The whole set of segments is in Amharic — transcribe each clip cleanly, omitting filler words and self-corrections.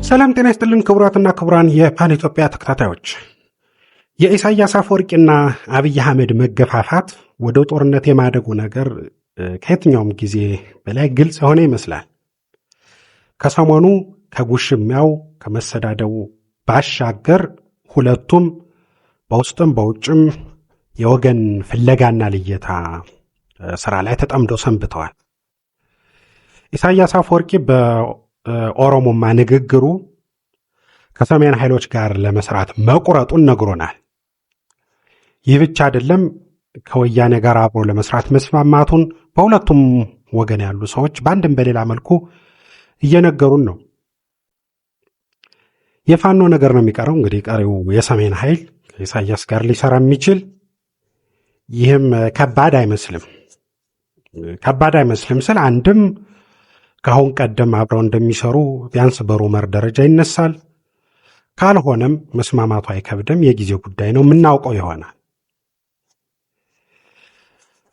ሰላም ጤና ይስጥልን ክቡራትና ክቡራን የፓን ኢትዮጵያ ተከታታዮች፣ የኢሳያስ አፈወርቂና አብይ አህመድ መገፋፋት ወደ ጦርነት የማደጉ ነገር ከየትኛውም ጊዜ በላይ ግልጽ የሆነ ይመስላል። ከሰሞኑ ከጉሽሚያው ከመሰዳደቡ ባሻገር ሁለቱም በውስጥም በውጭም የወገን ፍለጋና ልየታ ስራ ላይ ተጠምደው ሰንብተዋል። ኢሳያስ አፈወርቂ ኦሮሞማ ንግግሩ ከሰሜን ኃይሎች ጋር ለመስራት መቁረጡን ነግሮናል። ይህ ብቻ አይደለም፣ ከወያኔ ጋር አብሮ ለመስራት መስማማቱን በሁለቱም ወገን ያሉ ሰዎች በአንድም በሌላ መልኩ እየነገሩን ነው። የፋኖ ነገር ነው የሚቀረው። እንግዲህ ቀሪው የሰሜን ኃይል ከኢሳያስ ጋር ሊሰራ የሚችል ይህም ከባድ አይመስልም ስል አንድም ከአሁን ቀደም አብረው እንደሚሰሩ ቢያንስ በሩመር ደረጃ ይነሳል። ካልሆነም መስማማቱ አይከብድም፣ የጊዜ ጉዳይ ነው፣ የምናውቀው ይሆናል።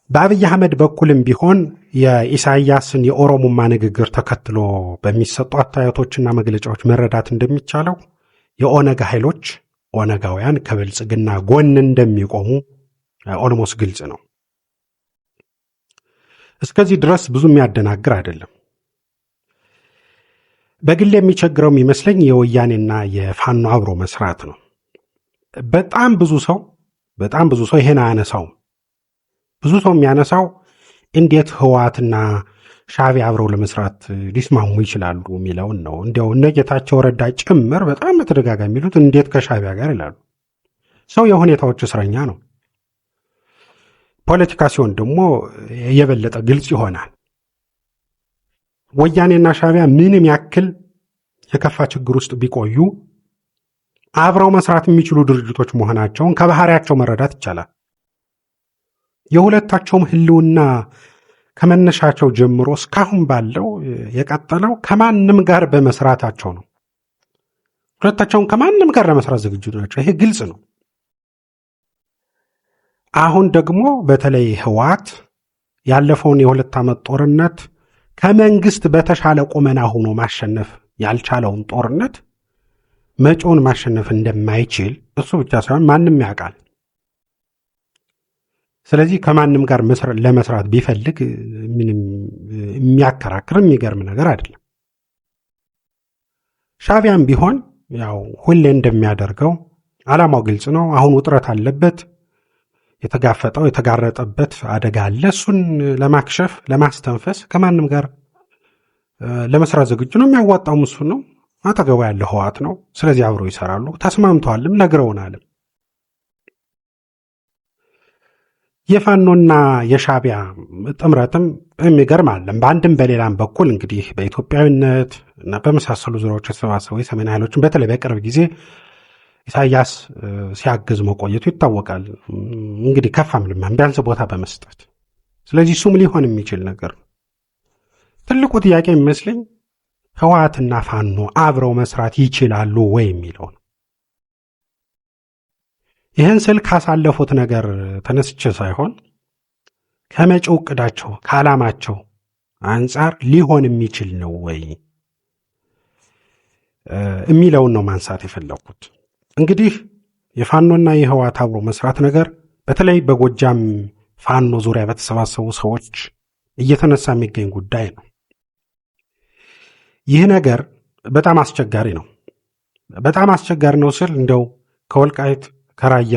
በአብይ አህመድ በኩልም ቢሆን የኢሳያስን የኦሮሞማ ንግግር ተከትሎ በሚሰጡ አስተያየቶችና መግለጫዎች መረዳት እንደሚቻለው የኦነግ ኃይሎች ኦነጋውያን ከብልጽግና ጎን እንደሚቆሙ ኦልሞስት ግልጽ ነው። እስከዚህ ድረስ ብዙ የሚያደናግር አይደለም። በግል የሚቸግረው የሚመስለኝ የወያኔና የፋኖ አብሮ መስራት ነው። በጣም ብዙ ሰው ይሄን አያነሳውም። ብዙ ሰው የሚያነሳው እንዴት ህወሓትና ሻዕቢያ አብረው ለመስራት ሊስማሙ ይችላሉ የሚለውን ነው። እንዲያው እነ ጌታቸው ረዳ ጭምር በጣም በተደጋጋሚ የሚሉት እንዴት ከሻዕቢያ ጋር ይላሉ። ሰው የሁኔታዎች እስረኛ ነው። ፖለቲካ ሲሆን ደግሞ የበለጠ ግልጽ ይሆናል። ወያኔና ሻዕቢያ ምንም ያክል የከፋ ችግር ውስጥ ቢቆዩ አብረው መስራት የሚችሉ ድርጅቶች መሆናቸውን ከባህሪያቸው መረዳት ይቻላል። የሁለታቸውም ህልውና ከመነሻቸው ጀምሮ እስካሁን ባለው የቀጠለው ከማንም ጋር በመስራታቸው ነው። ሁለታቸውም ከማንም ጋር ለመስራት ዝግጁ ናቸው። ይሄ ግልጽ ነው። አሁን ደግሞ በተለይ ህወሓት ያለፈውን የ2 ዓመት ጦርነት ከመንግስት በተሻለ ቁመና ሆኖ ማሸነፍ ያልቻለውን ጦርነት መጪውን ማሸነፍ እንደማይችል እሱ ብቻ ሳይሆን ማንም ያውቃል። ስለዚህ ከማንም ጋር ለመስራት ቢፈልግ ምንም የሚያከራክር የሚገርም ነገር አይደለም። ሻዕቢያም ቢሆን ያው ሁሌ እንደሚያደርገው ዓላማው ግልጽ ነው። አሁን ውጥረት አለበት። የተጋረጠበት አደጋ አለ። እሱን ለማክሸፍ ለማስተንፈስ ከማንም ጋር ለመስራት ዝግጁ ነው። የሚያዋጣውም እሱን ነው። አጠገቡ ያለ ህወሓት ነው። ስለዚህ አብረው ይሰራሉ። ተስማምተዋልም፣ ነግረውናልም። የፋኖና የሻዕቢያ ጥምረትም የሚገርም አለም። በአንድም በሌላም በኩል እንግዲህ በኢትዮጵያዊነት እና በመሳሰሉ ዙሪያዎች የተሰባሰቡ የሰሜን ኃይሎችን በተለይ በቅርብ ጊዜ ኢሳያስ ሲያግዝ መቆየቱ ይታወቃል። እንግዲህ ከፋም ልማም ቢያንስ ቦታ በመስጠት ስለዚህ እሱም ሊሆን የሚችል ነገር ነው። ትልቁ ጥያቄ የሚመስለኝ ህወሓትና ፋኖ አብረው መስራት ይችላሉ ወይ የሚለው ነው። ይህን ስል ካሳለፉት ነገር ተነስቼ ሳይሆን ከመጪው ዕቅዳቸው ከዓላማቸው አንጻር ሊሆን የሚችል ነው ወይ የሚለውን ነው ማንሳት የፈለኩት። እንግዲህ የፋኖና የህወሓት አብሮ መስራት ነገር በተለይ በጎጃም ፋኖ ዙሪያ በተሰባሰቡ ሰዎች እየተነሳ የሚገኝ ጉዳይ ነው። ይህ ነገር በጣም አስቸጋሪ ነው። በጣም አስቸጋሪ ነው ስል እንደው ከወልቃይት ከራያ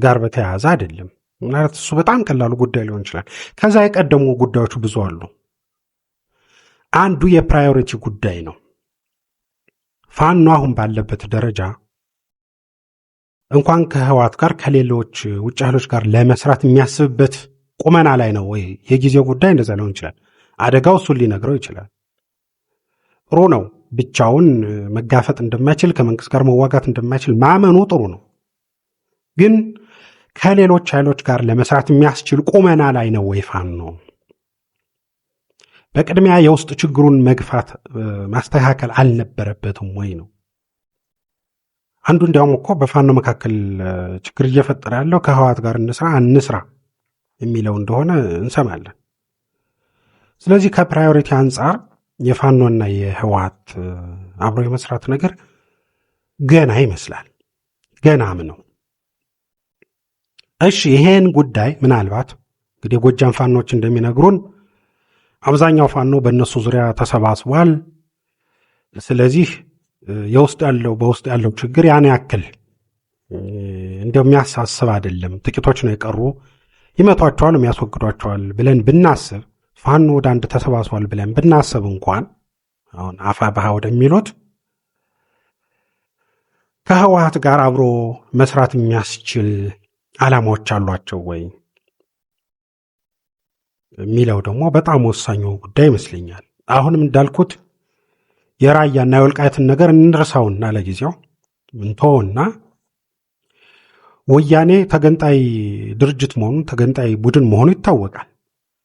ጋር በተያያዘ አይደለም። ማለት እሱ በጣም ቀላሉ ጉዳይ ሊሆን ይችላል። ከዛ የቀደሙ ጉዳዮች ብዙ አሉ። አንዱ የፕራዮሪቲ ጉዳይ ነው። ፋኖ አሁን ባለበት ደረጃ እንኳን ከህወሓት ጋር ከሌሎች ውጭ ኃይሎች ጋር ለመስራት የሚያስብበት ቁመና ላይ ነው ወይ? የጊዜው ጉዳይ እንደዛ ሊሆን ይችላል። አደጋው እሱን ሊነግረው ይችላል። ጥሩ ነው። ብቻውን መጋፈጥ እንደማይችል ከመንግስት ጋር መዋጋት እንደማይችል ማመኑ ጥሩ ነው። ግን ከሌሎች ኃይሎች ጋር ለመስራት የሚያስችል ቁመና ላይ ነው ወይ ፋኖ? በቅድሚያ የውስጥ ችግሩን መግፋት ማስተካከል አልነበረበትም ወይ ነው። አንዱ እንዲያውም እኮ በፋኖ መካከል ችግር እየፈጠረ ያለው ከህወሓት ጋር እንስራ የሚለው እንደሆነ እንሰማለን። ስለዚህ ከፕራዮሪቲ አንጻር የፋኖና የህወሓት አብሮ የመስራት ነገር ገና ይመስላል። ገናም ነው። እሺ ይሄን ጉዳይ ምናልባት እንግዲህ የጎጃም ፋኖች እንደሚነግሩን አብዛኛው ፋኖ በእነሱ ዙሪያ ተሰባስቧል። ስለዚህ በውስጥ ያለው ችግር ያን ያክል እንደሚያሳስብ አይደለም፣ ጥቂቶች ነው የቀሩ፣ ይመቷቸዋል፣ የሚያስወግዷቸዋል ብለን ብናስብ፣ ፋኖ ወደ አንድ ተሰባስቧል ብለን ብናስብ እንኳን አሁን አፋብኃ ወደሚሉት ከህወሓት ጋር አብሮ መስራት የሚያስችል ዓላማዎች አሏቸው ወይ የሚለው ደግሞ በጣም ወሳኙ ጉዳይ ይመስለኛል። አሁንም እንዳልኩት የራያና የወልቃይትን ነገር እንርሳውና ለጊዜው እንተውና ወያኔ ተገንጣይ ድርጅት መሆኑን ተገንጣይ ቡድን መሆኑ ይታወቃል።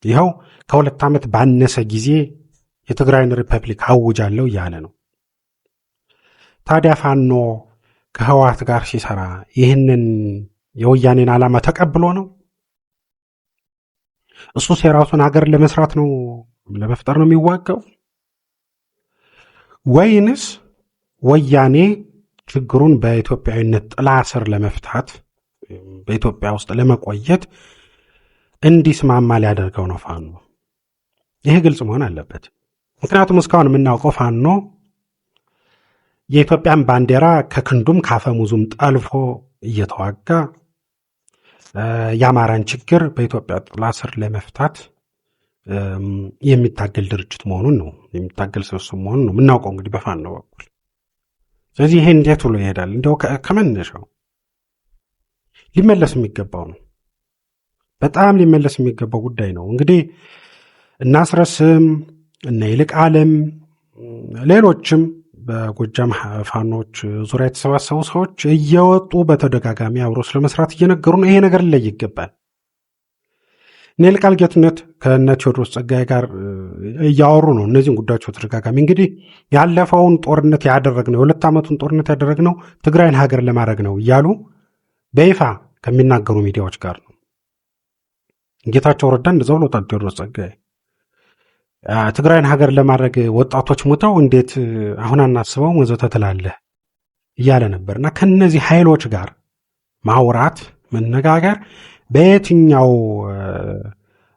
ይኸው ከ2 ዓመት ባነሰ ጊዜ የትግራይን ሪፐብሊክ አውጃለሁ እያለ ነው። ታዲያ ፋኖ ከህወሓት ጋር ሲሰራ ይህንን የወያኔን ዓላማ ተቀብሎ ነው? እሱስ የራሱን ሀገር ለመስራት ነው ለመፍጠር ነው የሚዋጋው? ወይንስ ወያኔ ችግሩን በኢትዮጵያዊነት ጥላ ስር ለመፍታት በኢትዮጵያ ውስጥ ለመቆየት እንዲስማማ ሊያደርገው ነው ፋኖ? ይህ ግልጽ መሆን አለበት። ምክንያቱም እስካሁን የምናውቀው ፋኖ የኢትዮጵያን ባንዲራ ከክንዱም ካፈሙዙም ጠልፎ እየተዋጋ የአማራን ችግር በኢትዮጵያ ጥላ ስር ለመፍታት የሚታገል ድርጅት መሆኑን ነው፣ የሚታገል ስብስብ መሆኑን ነው የምናውቀው እንግዲህ በፋኖ በኩል። ስለዚህ ይሄ እንዴት ብሎ ይሄዳል? እንደው ከመነሻው ሊመለስ የሚገባው ነው። በጣም ሊመለስ የሚገባው ጉዳይ ነው። እንግዲህ እናስረስም እነ ይልቃለም ሌሎችም በጎጃም ፋኖች ዙሪያ የተሰባሰቡ ሰዎች እየወጡ በተደጋጋሚ አብሮ ስለመስራት እየነገሩ ነው። ይሄ ነገር ላይ ይገባል። እነ ይልቃል ጌትነት ከእነ ቴዎድሮስ ጸጋዬ ጋር እያወሩ ነው እነዚህን ጉዳዮች በተደጋጋሚ። እንግዲህ ያለፈውን ጦርነት ያደረግነው የ2 ዓመቱን ጦርነት ያደረግነው ትግራይን ሀገር ለማድረግ ነው እያሉ በይፋ ከሚናገሩ ሚዲያዎች ጋር ነው። ጌታቸው ረዳ እንደዛው ብሎታል። ቴዎድሮስ ጸጋዬ ትግራይን ሀገር ለማድረግ ወጣቶች ሞተው እንዴት አሁን አናስበው ወዘተ ትላለህ እያለ ነበር። እና ከነዚህ ኃይሎች ጋር ማውራት መነጋገር በየትኛው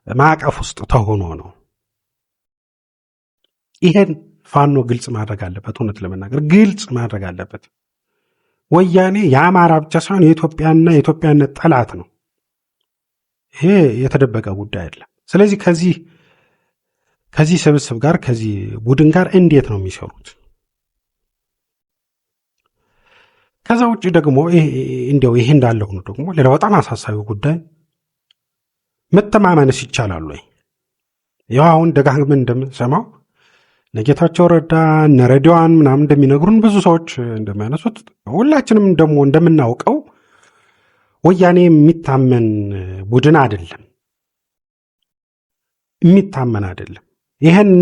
ማዕቀፍ ውስጥ ተሆኖ ነው? ይሄን ፋኖ ግልጽ ማድረግ አለበት። እውነት ለመናገር ግልጽ ማድረግ አለበት። ወያኔ የአማራ ብቻ ሳይሆን የኢትዮጵያና የኢትዮጵያነት ጠላት ነው። ይሄ የተደበቀ ጉዳይ አይደለም። ስለዚህ ከዚህ ስብስብ ጋር ከዚህ ቡድን ጋር እንዴት ነው የሚሰሩት? ከዛ ውጭ ደግሞ እንዲያው ይሄ እንዳለ ሆኖ ደግሞ ሌላ በጣም አሳሳቢው ጉዳይ መተማመንስ ይቻላል ወይ? ያው አሁን ደጋግመን እንደምንሰማው ጌታቸው ረዳ እነ ሬዲዋን ምናምን እንደሚነግሩን ብዙ ሰዎች እንደሚያነሱት ሁላችንም ደግሞ እንደምናውቀው ወያኔ የሚታመን ቡድን አይደለም፣ የሚታመን አይደለም። ይህን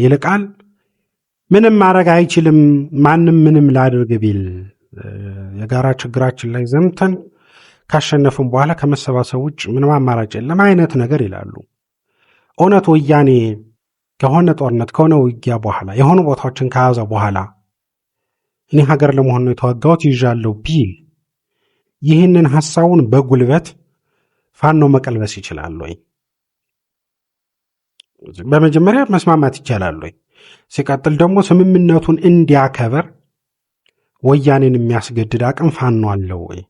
ይልቃል ምንም ማድረግ አይችልም፣ ማንም ምንም ላድርግ ቢል የጋራ ችግራችን ላይ ዘምተን ካሸነፍን በኋላ ከመሰባሰብ ውጭ ምንም አማራጭ የለም አይነት ነገር ይላሉ። እውነት ወያኔ ከሆነ ጦርነት ከሆነ ውጊያ በኋላ የሆኑ ቦታዎችን ከያዘ በኋላ እኔ ሀገር ለመሆን ነው የተዋጋሁት ይዣለሁ ቢል ይህንን ሐሳቡን በጉልበት ፋኖ መቀልበስ ይችላል ወይ? በመጀመሪያ መስማማት ይቻላል ወይ? ሲቀጥል ደግሞ ስምምነቱን እንዲያከብር ወያኔን የሚያስገድድ አቅም ፋኖ አለው ወይ?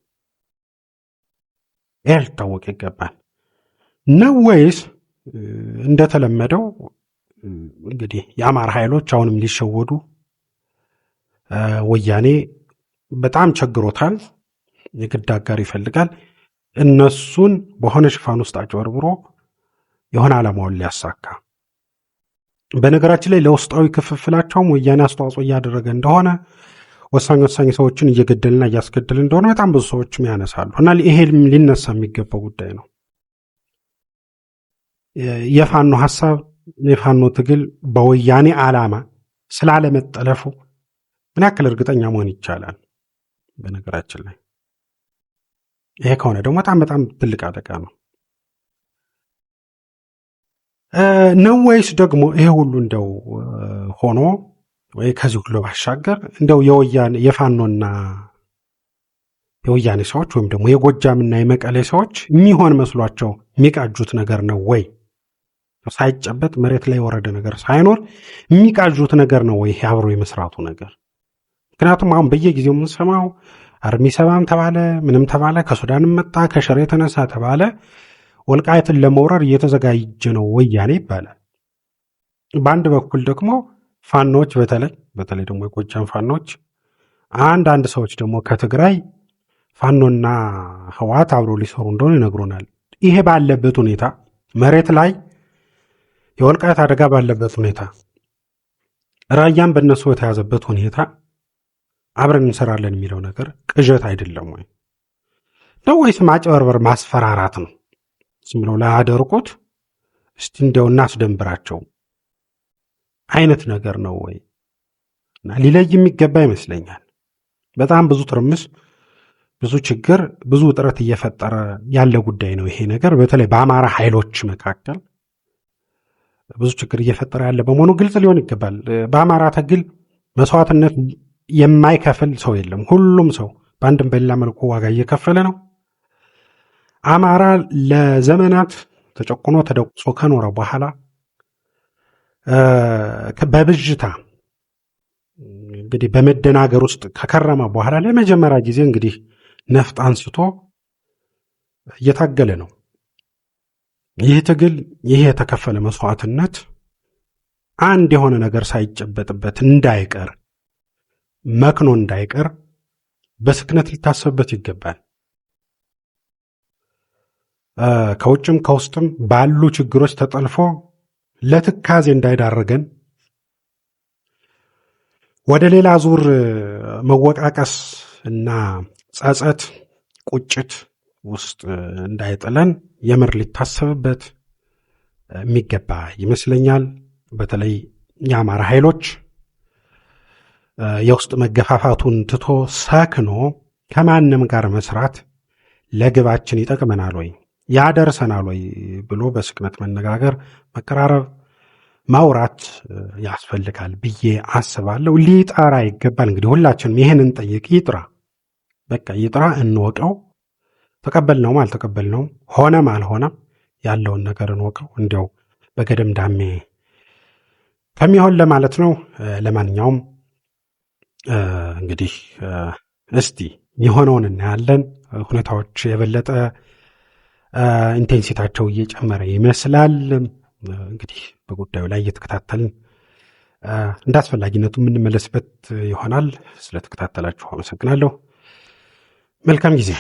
ይህ ሊታወቅ ይገባል። ነው ወይስ እንደተለመደው እንግዲህ የአማራ ኃይሎች አሁንም ሊሸወዱ ወያኔ በጣም ቸግሮታል፣ የግድ አጋር ይፈልጋል፣ እነሱን በሆነ ሽፋን ውስጥ አጭበርብሮ የሆነ ዓላማውን ሊያሳካ። በነገራችን ላይ ለውስጣዊ ክፍፍላቸውም ወያኔ አስተዋጽኦ እያደረገ እንደሆነ ወሳኝ ሰዎችን እየገደልና እያስገደል እንደሆነ በጣም ብዙ ሰዎችም ያነሳሉ። እና ይሄ ሊነሳ የሚገባው ጉዳይ ነው። የፋኖ ሐሳብ የፋኖ ትግል በወያኔ ዓላማ ስላለመጠለፉ ምን ያክል እርግጠኛ መሆን ይቻላል? በነገራችን ላይ ይሄ ከሆነ ደግሞ በጣም በጣም ትልቅ አደጋ ነው። ነው ወይስ ደግሞ ይሄ ሁሉ እንደው ሆኖ ወይ ከዚህ ሁሉ ባሻገር እንደው የፋኖና የወያኔ ሰዎች ወይም ደግሞ የጎጃምና የመቀሌ ሰዎች የሚሆን መስሏቸው የሚቃጁት ነገር ነው ወይ? ሳይጨበጥ መሬት ላይ የወረደ ነገር ሳይኖር የሚቃዡት ነገር ነው ወይ? አብሮ የመስራቱ ነገር። ምክንያቱም አሁን በየጊዜው የምንሰማው አርሚ ሰባም ተባለ ምንም ተባለ፣ ከሱዳንም መጣ ከሽሬ የተነሳ ተባለ፣ ወልቃይትን ለመውረር እየተዘጋጀ ነው ወያኔ ይባላል። በአንድ በኩል ደግሞ ፋኖች በተለይ ደግሞ የጎጃም ፋኖች፣ አንዳንድ ሰዎች ደግሞ ከትግራይ ፋኖና ህወሓት አብሮ ሊሰሩ እንደሆነ ይነግሩናል። ይሄ ባለበት ሁኔታ መሬት ላይ የወልቃይት አደጋ ባለበት ሁኔታ ራያም በእነሱ የተያዘበት ሁኔታ አብረን እንሰራለን የሚለው ነገር ቅዠት አይደለም ወይ ነው? ወይስ ማጭበርበር ማስፈራራት ነው? ዝም ብለው ላያደርቁት እስቲ እንደው እናስደንብራቸው አይነት ነገር ነው ወይ? እና ሊለይ የሚገባ ይመስለኛል። በጣም ብዙ ትርምስ፣ ብዙ ችግር፣ ብዙ ውጥረት እየፈጠረ ያለ ጉዳይ ነው ይሄ ነገር። በተለይ በአማራ ኃይሎች መካከል ብዙ ችግር እየፈጠረ ያለ በመሆኑ ግልጽ ሊሆን ይገባል። በአማራ ትግል መስዋዕትነት የማይከፍል ሰው የለም። ሁሉም ሰው በአንድም በሌላ መልኩ ዋጋ እየከፈለ ነው። አማራ ለዘመናት ተጨቁኖ ተደቁሶ ከኖረ በኋላ በብዥታ እንግዲህ በመደናገር ውስጥ ከከረመ በኋላ ለመጀመሪያ ጊዜ እንግዲህ ነፍጥ አንስቶ እየታገለ ነው። ይህ ትግል፣ ይህ የተከፈለ መስዋዕትነት አንድ የሆነ ነገር ሳይጨበጥበት እንዳይቀር፣ መክኖ እንዳይቀር በስክነት ሊታሰብበት ይገባል። ከውጭም ከውስጥም ባሉ ችግሮች ተጠልፎ ለትካዜ እንዳይዳረገን፣ ወደ ሌላ ዙር መወቃቀስ እና ጸጸት፣ ቁጭት ውስጥ እንዳይጥለን የምር ሊታሰብበት የሚገባ ይመስለኛል። በተለይ የአማራ ኃይሎች የውስጥ መገፋፋቱን ትቶ ሰክኖ ከማንም ጋር መስራት ለግባችን ይጠቅመናል ወይ ያደርሰናል ወይ ብሎ በስክነት መነጋገር፣ መቀራረብ፣ ማውራት ያስፈልጋል ብዬ አስባለሁ። ሊጠራ ይገባል። እንግዲህ ሁላችንም ይህን እንጠይቅ። ይጥራ፣ በቃ ይጥራ፣ እንወቀው። ተቀበልነውም አልተቀበልነውም ሆነም አልሆነም ያለውን ነገር እንወቀው። እንዲያው በገደምዳሜ ከሚሆን ለማለት ነው። ለማንኛውም እንግዲህ እስቲ የሆነውን እናያለን። ሁኔታዎች የበለጠ ኢንቴንሲታቸው እየጨመረ ይመስላል። እንግዲህ በጉዳዩ ላይ እየተከታተልን እንደ አስፈላጊነቱ የምንመለስበት ይሆናል። ስለተከታተላችሁ አመሰግናለሁ። መልካም ጊዜ